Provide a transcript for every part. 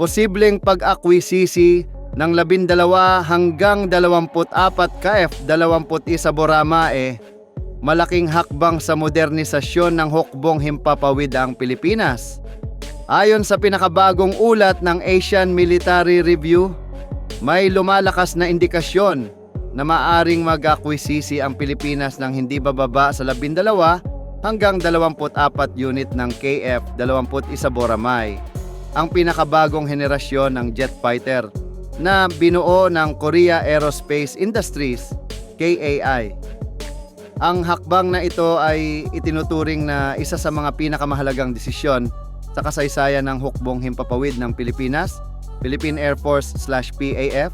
posibleng pag-akwisisi ng 12 hanggang 24 ka F-21 Boramae, malaking hakbang sa modernisasyon ng hukbong himpapawid ang Pilipinas. Ayon sa pinakabagong ulat ng Asian Military Review, may lumalakas na indikasyon na maaring mag-akwisisi ang Pilipinas ng hindi bababa sa 12 hanggang 24 unit ng KF-21 Boramae, ang pinakabagong henerasyon ng jet fighter na binuo ng Korea Aerospace Industries, KAI. Ang hakbang na ito ay itinuturing na isa sa mga pinakamahalagang desisyon sa kasaysayan ng hukbong himpapawid ng Pilipinas, Philippine Air Force/PAF,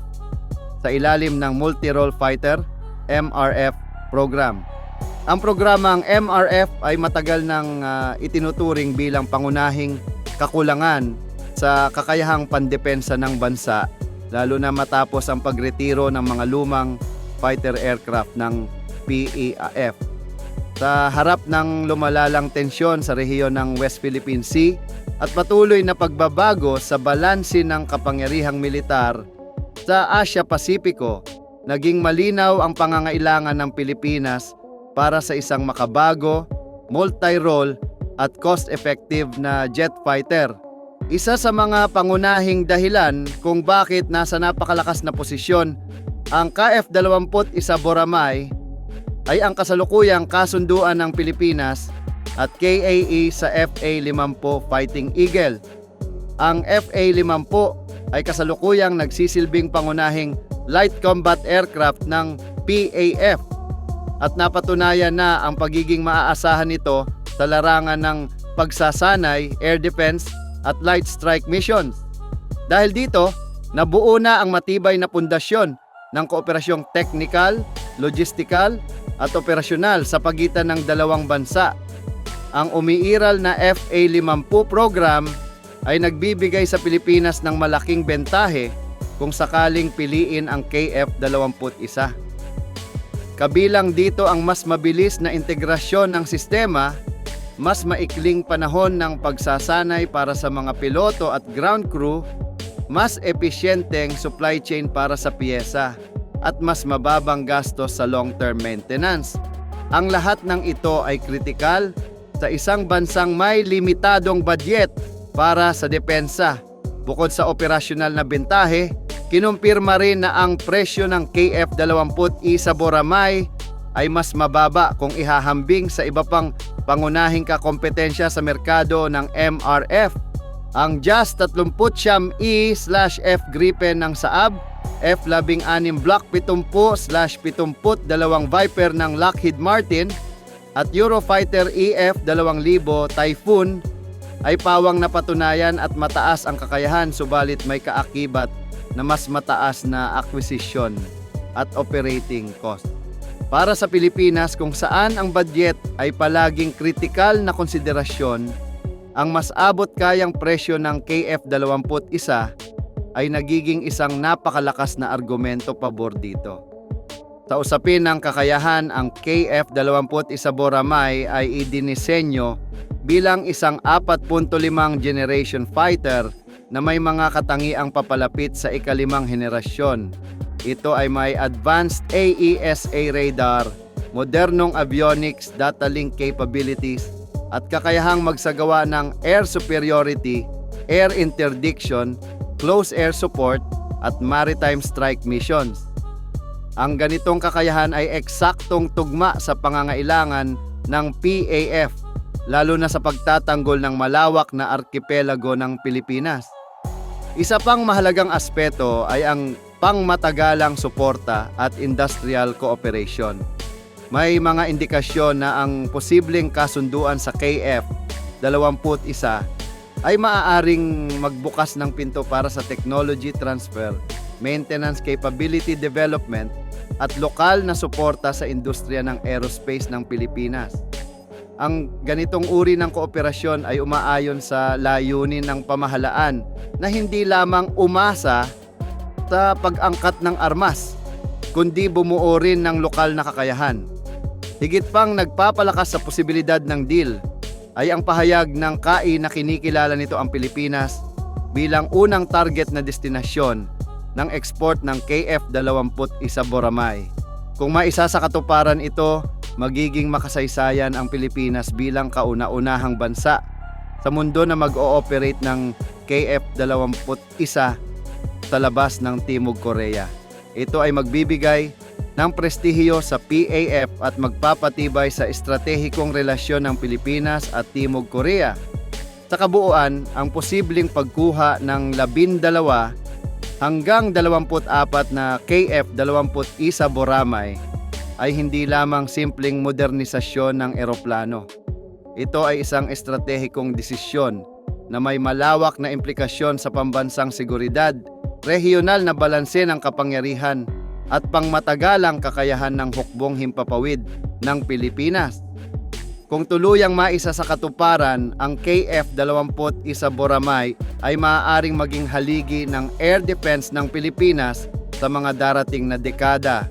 sa ilalim ng Multi-Role Fighter MRF program. Ang programang MRF ay matagal nang itinuturing bilang pangunahing kakulangan sa kakayahang pandepensa ng bansa, lalo na matapos ang pagretiro ng mga lumang fighter aircraft ng PAF. Sa harap ng lumalalang tensyon sa rehiyon ng West Philippine Sea at patuloy na pagbabago sa balanse ng kapangyarihang militar sa Asia-Pasipiko, naging malinaw ang pangangailangan ng Pilipinas para sa isang makabago, multi-role at cost-effective na jet fighter. Isa sa mga pangunahing dahilan kung bakit nasa napakalakas na posisyon ang KF-21 Boramae ay ang kasalukuyang kasunduan ng Pilipinas at KAE sa FA-50 Fighting Eagle. Ang FA-50 ay kasalukuyang nagsisilbing pangunahing light combat aircraft ng PAF at napatunayan na ang pagiging maaasahan nito sa larangan ng pagsasanay, air defense at light strike missions. Dahil dito, nabuo na ang matibay na pundasyon ng kooperasyong technical, logistical at operasyonal sa pagitan ng dalawang bansa. Ang umiiral na FA-50 program ay nagbibigay sa Pilipinas ng malaking bentahe kung sakaling piliin ang KF-21. Kabilang dito ang mas mabilis na integrasyon ng sistema, mas maikling panahon ng pagsasanay para sa mga piloto at ground crew, mas episyenteng supply chain para sa piyesa, at mas mababang gastos sa long-term maintenance. Ang lahat ng ito ay kritikal sa isang bansang may limitadong budget para sa depensa. Bukod sa operasyonal na bentahe, kinumpirma rin na ang presyo ng KF-21 Boramae ay mas mababa kung ihahambing sa iba pang pangunahing kakompetensya sa merkado ng MRF. Ang JAS 39E/F Gripen ng Saab, F-16 Block 70/72 Viper ng Lockheed Martin at Eurofighter EF-2000 Typhoon ay pawang napatunayan at mataas ang kakayahan, subalit may kaakibat na mas mataas na acquisition at operating cost. Para sa Pilipinas, kung saan ang budget ay palaging kritikal na konsiderasyon, ang mas abot kayang presyo ng KF-21 ay nagiging isang napakalakas na argumento pabor dito. Sa usapin ng kakayahan, ang KF-21 Boramae ay idinisenyo bilang isang 4.5 generation fighter na may mga katangiang papalapit sa ika-5 henerasyon. Ito ay may advanced AESA radar, modernong avionics, data link capabilities, at kakayahang magsagawa ng air superiority, air interdiction, close air support, at maritime strike missions. Ang ganitong kakayahan ay eksaktong tugma sa pangangailangan ng PAF, lalo na sa pagtatanggol ng malawak na arkipelago ng Pilipinas. Isa pang mahalagang aspeto ay ang pangmatagalang suporta at industrial cooperation. May mga indikasyon na ang posibleng kasunduan sa KF-21 ay maaaring magbukas ng pinto para sa technology transfer, maintenance capability development, at lokal na suporta sa industriya ng aerospace ng Pilipinas. Ang ganitong uri ng kooperasyon ay umaayon sa layunin ng pamahalaan na hindi lamang umasa sa pag-angkat ng armas, kundi bumuo rin ng lokal na kakayahan. Higit pang nagpapalakas sa posibilidad ng deal ay ang pahayag ng KAI na kinikilala nito ang Pilipinas bilang unang target na destinasyon ng export ng KF-21 Boramay. Kung maisa sa katuparan ito, magiging makasaysayan ang Pilipinas bilang kauna-unahang bansa sa mundo na mag-ooperate ng KF-21 sa labas ng Timog Korea. Ito ay magbibigay ng prestihiyo sa PAF at magpapatibay sa estratehikong relasyon ng Pilipinas at Timog Korea. Sa kabuuan, ang posibleng pagkuha ng 12 hanggang 24 na KF-21 Boramay ay hindi lamang simpleng modernisasyon ng eroplano. Ito ay isang estratehikong desisyon na may malawak na implikasyon sa pambansang seguridad, regional na balanse ng kapangyarihan at pangmatagalang kakayahan ng hukbong himpapawid ng Pilipinas. Kung tuluyang maisa sa katuparan, ang KF-21 Boramay ay maaaring maging haligi ng air defense ng Pilipinas sa mga darating na dekada.